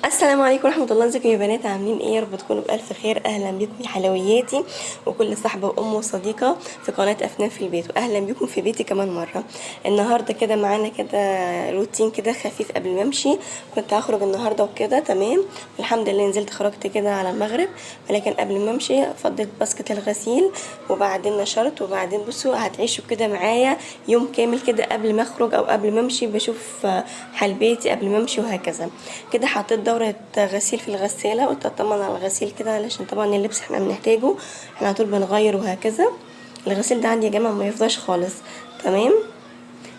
السلام عليكم ورحمة الله. ازيكم يا بنات؟ عاملين ايه؟ يا رب تكونوا بألف خير. اهلا بكم يا حلوياتي وكل صاحبة وام وصديقة في قناة افنان في البيت، واهلا بكم في بيتي كمان مرة. النهاردة كده معانا كده روتين كده خفيف قبل ما امشي. كنت هخرج النهاردة وكده تمام، والحمد لله نزلت خرجت كده على المغرب، ولكن قبل ما امشي فضيت باسكت الغسيل وبعدين نشرت، وبعدين بصوا هتعيشوا كده معايا يوم كامل كده قبل ما اخرج او قبل ما امشي، بشوف حال بيتي قبل ما امشي وهكذا. كده حطيت دورة غسيل في الغسالة، قلت اطمن على الغسيل كده علشان طبعا اللبس احنا بنحتاجه، احنا على طول بنغير وهكذا. الغسيل ده عندي يا جماعة ما يفضاش خالص. تمام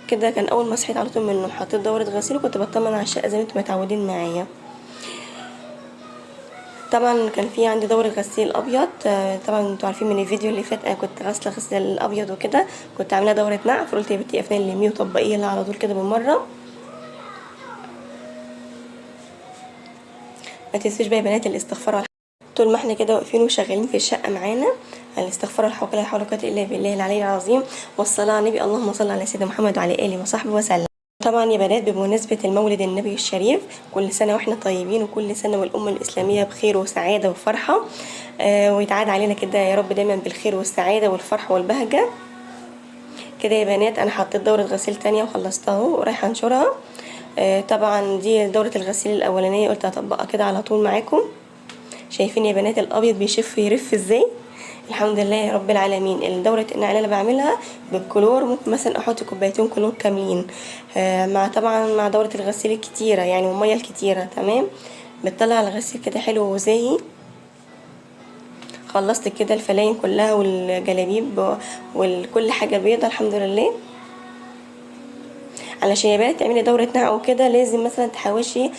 كده. كان اول ما صحيت على طول من النوم حطيت دورة غسيل وكنت بطمن على الشقة زي ما انتم متعودين معايا. طبعا كان في عندي دورة غسيل ابيض، طبعا انتوا عارفين من الفيديو اللي فات انا كنت غاسله غسيل الابيض وكده، كنت عامله دورة نقع، فقلت يا بنتي افنان لميه وطبقيه على طول كده بالمره. ما تنسوش بقى يا بنات الاستغفار طول ما احنا كده واقفين وشغالين في الشقه معانا. الاستغفار والحوكله لا حول ولا قوه الا بالله العلي العظيم، والصلاه على النبي، اللهم صل على سيدنا محمد وعلى اله وصحبه وسلم. طبعا يا بنات بمناسبة المولد النبي الشريف، كل سنة واحنا طيبين وكل سنة والأمة الإسلامية بخير وسعادة وفرحة، ويتعاد علينا كده يا رب دايما بالخير والسعادة والفرح والبهجة. كده يا بنات أنا حطيت دورة غسيل تانية وخلصتها ورايحة أنشرها. طبعا دي دورة الغسيل الأولانية قلت هطبقها كده على طول معاكم. شايفين يا بنات الابيض بيشف يرف ازاي؟ الحمد لله يا رب العالمين. الدورة النقع اللي انا بعملها بالكلور، ممكن مثلا احط كوبايتين كلور كاملين، مع طبعا مع دورة الغسيل الكتيرة يعني والمية الكتيرة. تمام بتطلع الغسيل كده حلو وزاهي. خلصت كده الفلاين كلها والجلابيب وكل حاجة بيضة الحمد لله. علشان يا بنات تعملي دورة نقع وكده لازم مثلا تحوشي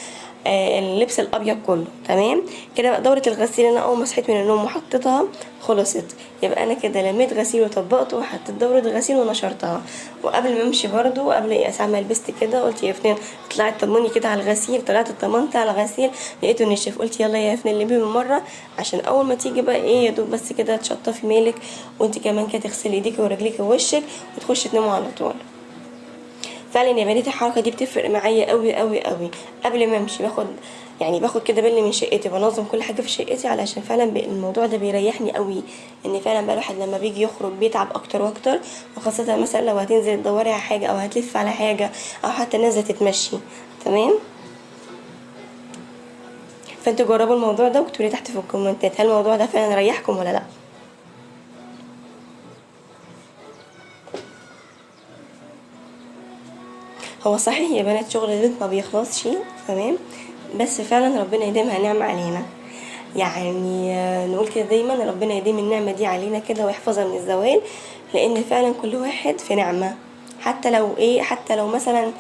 اللبس الابيض كله. تمام كده بقى دورة الغسيل انا اول ما صحيت من النوم وحطيتها خلصت، يبقى انا كده لميت غسيل وطبقته وحطيت دورة غسيل ونشرتها. وقبل ما امشي برضو قبل ساعة ما لبست كده قلت يا فنان طلعت طمني كده على الغسيل، طلعت اطمنت على الغسيل لقيته نشف، قلت يلا يا فنان لميه من مره عشان اول ما تيجي بقى ايه يا دوب بس كده تشطفي مالك، وانت كمان كده تغسلي ايديك ورجليك ووشك وتخشي تناموا على طول. فعلا يا بنات الحركه دي بتفرق معايا قوي قوي قوي. قبل ما امشي باخد كده بالي من شقتي، بنظم كل حاجه في شقتي علشان فعلا الموضوع ده بيريحني قوي. ان فعلا بقى الواحد لما بيجي يخرج بيتعب اكتر واكتر، وخاصه مثلا لو هتنزل تدوري على حاجه او هتلف على حاجه او حتى نازله تتمشي. تمام فانتوا جربوا الموضوع ده واكتبوا لي تحت في الكومنتات هل الموضوع ده فعلا ريحكم ولا لا. هو صحيح يا بنات شغل البيت ما بيخلصش. تمام بس فعلا ربنا يديمها نعمة علينا. يعني نقول كده دايما ربنا يديم النعمة دي علينا كده ويحفظها من الزوال، لان فعلا كل واحد في نعمة. حتى لو ايه، حتى لو مثلا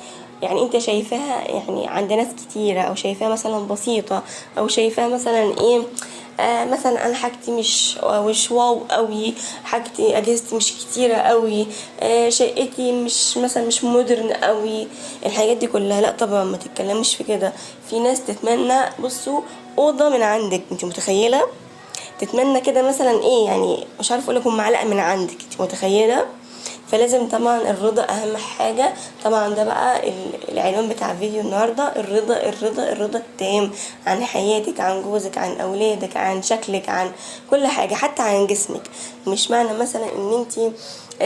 يعني انت شايفاها يعني عند ناس كتيرة او شايفاها مثلا بسيطة، او شايفاها مثلا ايه، مثلا انا حاجتي مش واو قوي، حاجتي اجهزتي مش كتيره قوي، شقتي مش مثلا مش مودرن قوي، الحاجات دي كلها لا طبعا ما تتكلمش في كده. في ناس تتمنى بصوا اوضه من عندك، انت متخيله؟ تتمنى كده مثلا ايه يعني مش عارفه اقول لكم معلقه من عندك، انت متخيله؟ فلازم طبعا الرضا اهم حاجة. طبعا ده بقى العنوان بتاع فيديو النهاردة، الرضا الرضا الرضا التام عن حياتك، عن جوزك، عن اولادك، عن شكلك، عن كل حاجة، حتى عن جسمك. مش معنى مثلا ان انتي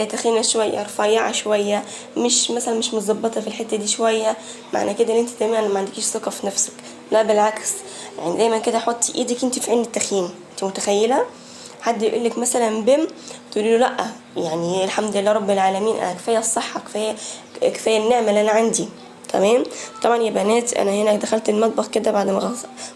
تخينة شوية رفيعة شوية، مش مثلا مش مظبطة في الحتة دي شوية، معنى كده ان انت تمام ما عندكيش ثقة في نفسك. لا بالعكس، يعني دايما كده حطي ايدك انت في عين التخين. انت متخيلة حد يقول لك مثلا بم تقولي له لا، يعني الحمد لله رب العالمين انا كفايه الصحه، كفايه النعمه اللي انا عندي. تمام. طبعا يا بنات انا هنا دخلت المطبخ كده بعد ما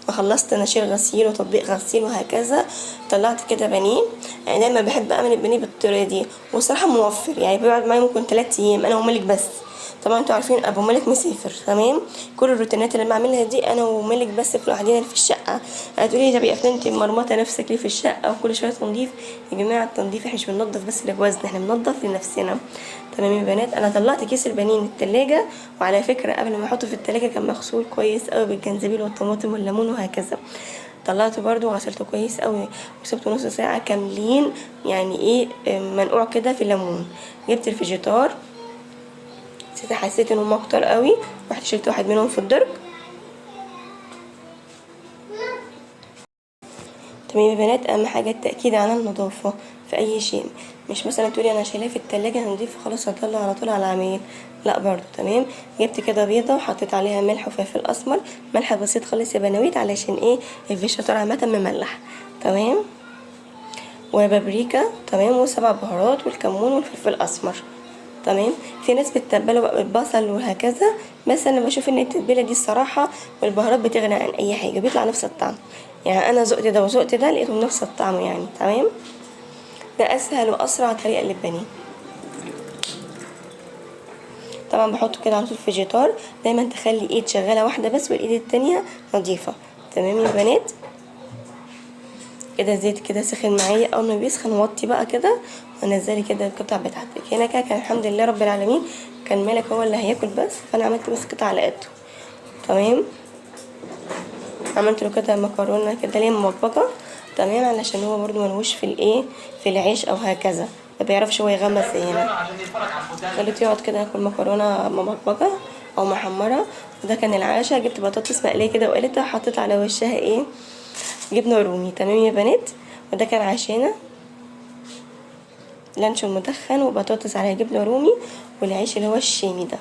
خلصت نشير غسيل وتطبيق غسيل وهكذا، طلعت كده بانيه. يعني دايما بحب اعمل البانيه بالطريقه دي، وصراحه موفر يعني بيقعد معايا ممكن 3 ايام انا ومالك بس. طبعا انتوا عارفين ابو مالك مسافر. تمام كل الروتينات اللي بعملها دي انا ومالك بس في لوحدينا في الشقه. هتقولي طب يا افلام انت مرمطه نفسك ليه في الشقه وكل شويه تنظيف؟ يا جماعه التنظيف احنا مش بننضف بس لجوازنا، احنا بننضف لنفسنا. تمام يا بنات انا طلعت كيس البانيه من التلاجة، وعلى فكره قبل ما احطه في التلاجة كان مغسول كويس قوي بالجنزبيل والطماطم والليمون وهكذا. طلعته برضو وغسلته كويس قوي وسبته نص ساعه كاملين، يعني ايه منقوع كده في الليمون. جبت الفيجيتار، حسيت ان هم كتار قوي، رحت شلت واحد منهم في الدرج. تمام يا بنات. اهم حاجه التاكيد على النظافه في اي شيء، مش مثلا تقولي انا شايلاه في التلاجة نضيف خلاص هطلع على طول على العميل، لا برضو. تمام. جبت كده بيضه وحطيت عليها ملح وفلفل اسمر، ملح بسيط خالص يا بنويت علشان ايه الفيجيتار عامه مملح. تمام. وبابريكا. تمام. و7 بهارات والكمون والفلفل الاسمر. تمام. في ناس بتتبله بقى بالبصل وهكذا، بس انا بشوف ان التتبيله دي الصراحه والبهارات بتغني عن اي حاجه، بيطلع نفس الطعم. يعني انا ذقت ده وذقت ده لقيتهم نفس الطعم يعني. تمام. ده اسهل واسرع طريقه للبانيه. طبعا بحطه كده على طول في الفيجيتار، دايما تخلي ايد شغاله واحده بس والايد التانية نظيفه. تمام يا بنات. كده الزيت كده سخن معايا، اول ما بيسخن وطي بقى كده ونزلي كده القطع بتاعتك. هنا كده كان الحمد لله رب العالمين كان مالك هو اللي هياكل بس، فانا عملت بس قطع على قده. تمام. عملت له كده مكرونه كده ليه مبكبكه. تمام. علشان هو برضو ملوش في الايه في العيش او هكذا، ما بيعرفش هو يغمس هنا. خليته يقعد كده ياكل مكرونه مبكبكه او محمره. وده كان العشاء. جبت بطاطس مقليه كده وقلتها، حطيت على وشها ايه جبنه رومي. تمام يا بنات. وده كان عشانا لانشون مدخن وبطاطس على جبنه رومي والعيش اللي هو الشامي ده.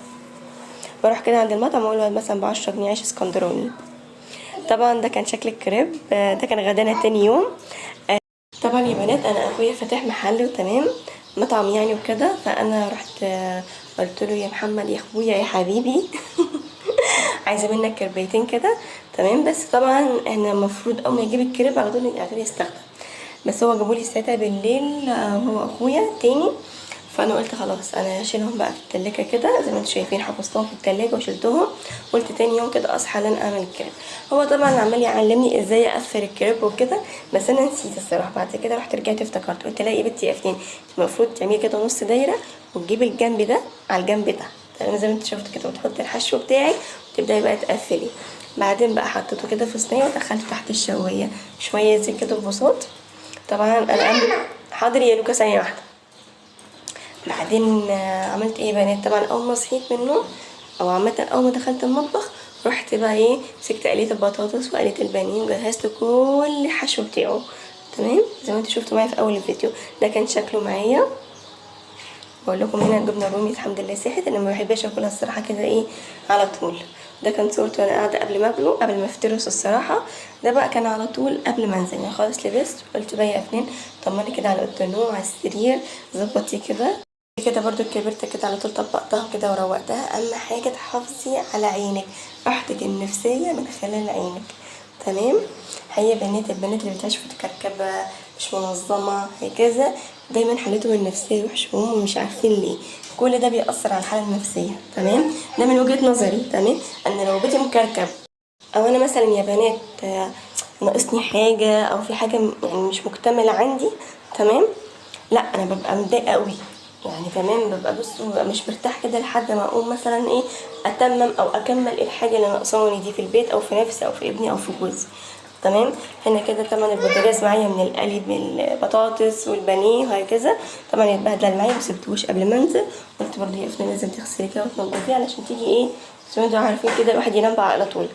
بروح كده عند المطعم اقول له مثلا ب10 جنيه عيش اسكندراني. طبعا ده كان شكل الكريب. ده كان غدانا تاني يوم. طبعا يا بنات انا اخويا فاتح محل وتمام مطعم يعني وكده، فانا رحت قلت له يا محمد يا اخويا يا حبيبي عايزه منك كربيتين كده. تمام. بس طبعا احنا المفروض اول ما يجيب الكريب على طول يستخدم، بس هو جابولي ساعتها بالليل هو اخويا تاني. فانا قلت خلاص انا هشيلهم بقى في التلاجة كده زي ما انتم شايفين، حفظتهم في التلاجة وشلتهم. قلت تاني يوم كده اصحى ان انا اعمل الكريب. هو طبعا عمال يعلمني ازاي اقفل الكريب وكده، بس انا نسيت الصراحه. بعد كده رحت رجعت افتكرت قلت لا يا بنتي قفلين، المفروض تعملي كده نص دايره وتجيبي الجنب ده على الجنب ده. تمام زي ما انت شفت كده، وتحطي الحشو بتاعك وتبداي بقى تقفلي. بعدين بقى حطيته كده في صينيه ودخلته تحت الشوايه شويه زي كده ببساط. طبعا انا حاضر يا لوكا ثانيه واحده. بعدين عملت ايه يا بنات؟ طبعا اول ما صحيت من النوم او عامه اول ما دخلت المطبخ رحت بقى ايه مسكت قليت البطاطس وقليت البانيه وجهزت كل الحشو بتاعه. تمام زي ما انتوا شفتوا معايا في اول الفيديو. ده كان شكله معايا. بقول لكم هنا الجبنه الرومي الحمد لله ساحت، انا ما بحبش اكلها الصراحه كده ايه على طول. ده كان صورته وانا قاعده قبل ما اكله قبل ما افترس الصراحه. ده بقى كان على طول قبل ما انزل يعني خلاص لبست وقلت بقى يا افنان طمني كده على اوضه النوم على السرير ظبطي كده كده. برضو كبرت كده على طول طبقتها كده وروقتها. اهم حاجه تحافظي على عينك، راحتك النفسيه من خلال عينك. تمام. هي البنات اللي بتعيش في كركبه مش منظمه هكذا دايما حالتهم النفسيه وحشه وهم مش عارفين ليه. كل ده بيأثر على الحاله النفسيه. تمام. ده من وجهه نظري. تمام. ان لو بيتي مكركب او انا مثلا يا بنات ناقصني حاجه او في حاجه يعني مش مكتمله عندي. تمام. لا انا ببقى متضايقه قوي يعني. تمام. ببقى مش مرتاح كده لحد ما اقوم مثلا ايه اتمم او اكمل الحاجه اللي ناقصاني دي في البيت او في نفسي او في ابني او في جوزي. تمام. هنا كده طبعا البوتاجاز معايا من القلي بالبطاطس والبانيه وهكذا طبعا اتبهدل معايا مسبتهوش قبل ما انزل. قلت برضه يا افنان لازم تغسلي كده وتنضفيه علشان تيجي ايه زي ما انتوا عارفين كده الواحد ينام بقى على طول.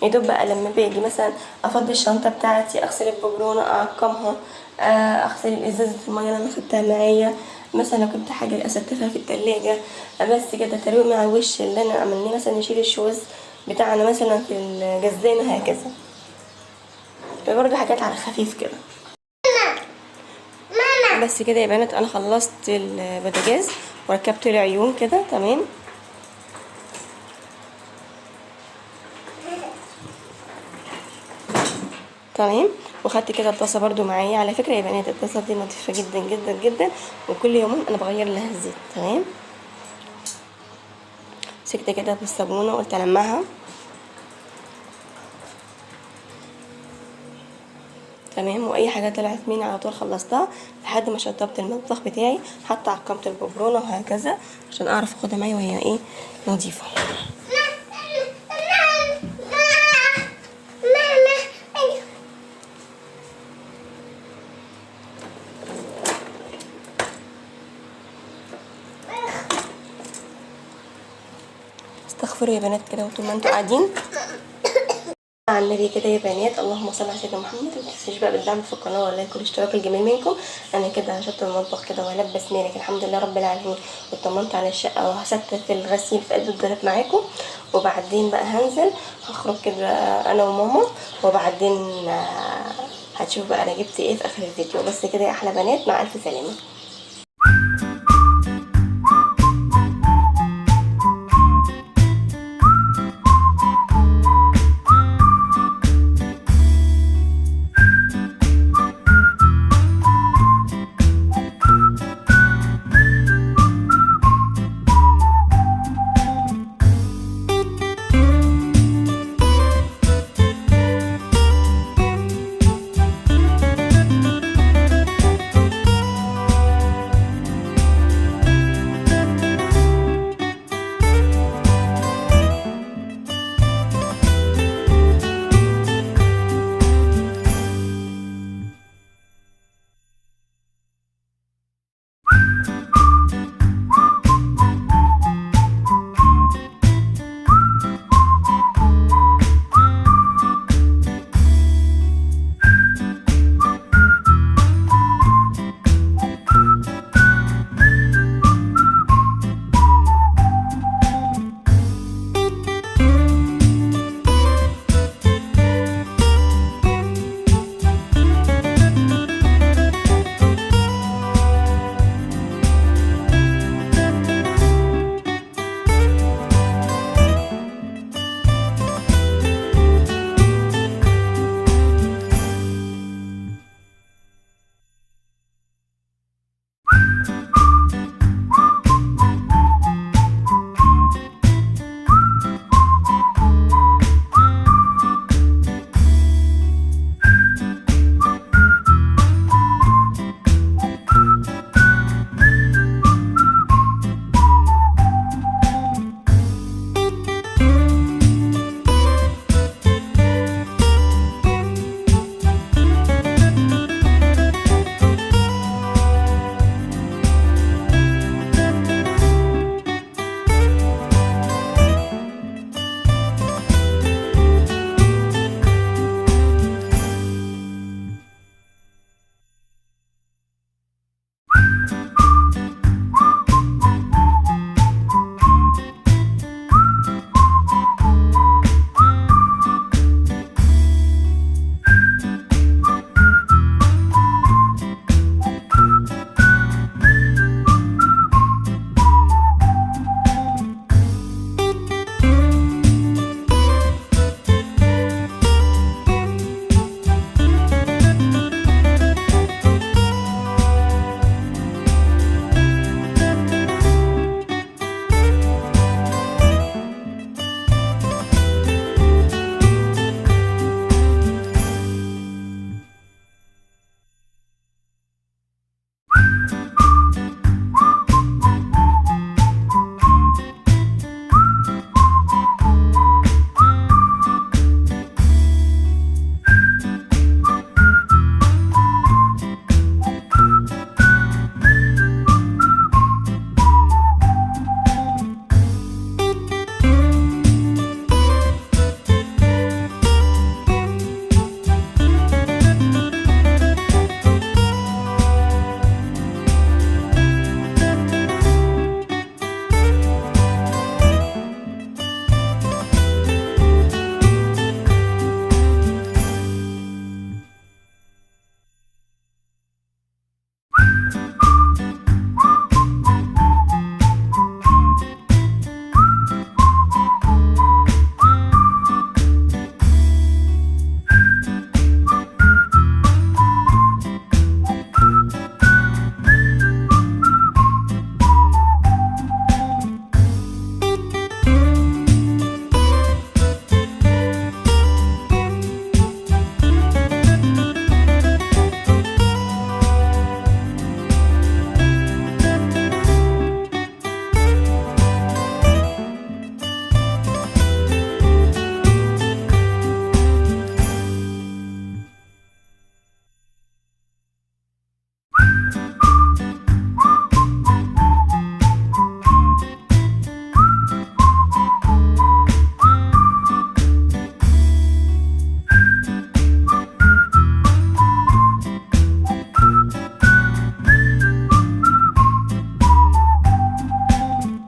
يا دوب بقى لما باجي مثلا افضي الشنطه بتاعتي اغسل الببرونه اعقمها اغسل ازازه الميه اللي انا خدتها معايا مثلا لو كنت حاجه اسدفها في التلاجة. بس كده ترويق مع الوش اللي انا عملناه مثلا نشيل الشوز بتاعنا مثلا في الجزانه هكذا. برضه حاجات على خفيف كده. بس كده يا بنات انا خلصت البوتاجاز وركبت العيون كده. تمام. تمام. وخدت كده الطاسه برضو معايا. على فكره يا بنات الطاسه دي نظيفه جدا جدا جدا وكل يومين انا بغير لها الزيت. تمام. مسكت كده بالصابونه وقلت المعها. تمام. واي حاجه طلعت مني على طول خلصتها لحد ما شطبت المطبخ بتاعي حتى عقمت الببرونه وهكذا عشان اعرف اخدها معايا وهي ايه نظيفه. استغفروا يا بنات كده وطول ما انتوا قاعدين على النبي كده يا بنات، اللهم صل على سيدنا محمد. متنسوش بقى بالدعم في القناه واللايك والاشتراك الجميل منكم. انا كده هشطب المطبخ كده وهلبس مالك الحمد لله رب العالمين، واطمنت على الشقه وهستف الغسيل في قلب الدولاب معاكم. وبعدين بقى هنزل هخرج كده انا وماما، وبعدين هتشوف بقى انا جبت ايه في اخر الفيديو. بس كده يا احلى بنات، مع الف سلامه.